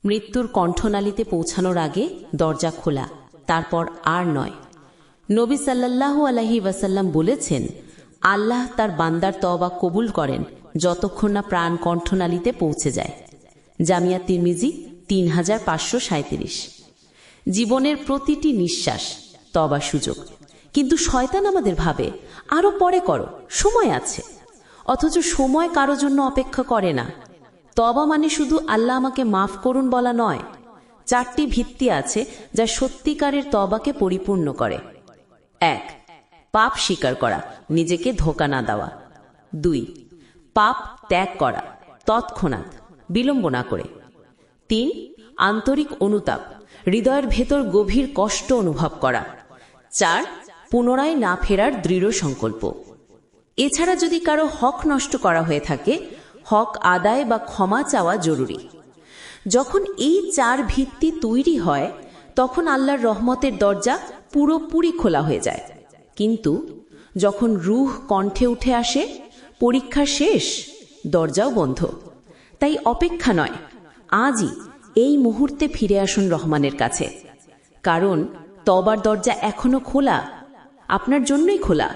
মৃত্যুর কণ্ঠনালীতে পৌঁছানোর আগে দরজা খোলা, তারপর আর নয়। নবী সাল্লাল্লাহু আলাইহি ওয়াসাল্লাম বলেছেন, আল্লাহ তার বান্দার তওবা কবুল করেন যতক্ষণ না প্রাণ কণ্ঠনালীতে পৌঁছে যায়। জামিয়া তিরমিজি 3537। জীবনের প্রতিটি নিঃশ্বাস তওবার সুযোগ, কিন্তু শয়তান আমাদের ভাবে আরো পরে করো, সময় আছে। অথচ সময় কারো জন্য অপেক্ষা করে না। তওবা মানে শুধু আল্লাহ আমাকে মাফ করুন বলা নয়। 4টি ভিত্তি আছে যা সত্যিকারের তওবাকে পরিপূর্ণ করে। 1. পাপ স্বীকার করা, নিজেকে ধোঁকা না দেওয়া। 2. পাপ ত্যাগ করা, তৎক্ষণাৎ, বিলম্ব না করে। 3. আন্তরিক অনুতাপ, হৃদয়ের ভেতর গভীর কষ্ট অনুভব করা। 4. পুনরায় না ফেরার দৃঢ় সংকল্প। এছাড়া যদি কারো হক নষ্ট করা হয়ে থাকে, হক আদায় বা ক্ষমা চাওয়া জরুরি। যখন এই 4 ভিত্তি তৈরি হয়, তখন আল্লাহর রহমতের দরজা পুরোপুরি খোলা হয়ে যায়। কিন্তু যখন রূহ কণ্ঠে উঠে আসে, পরীক্ষা শেষ, দরজাও বন্ধ। তাই অপেক্ষা নয়, আজই এই মুহূর্তে ফিরে আসুন রহমানের কাছে, কারণ তওবার দরজা এখনো খোলা, আপনার জন্যই খোলা।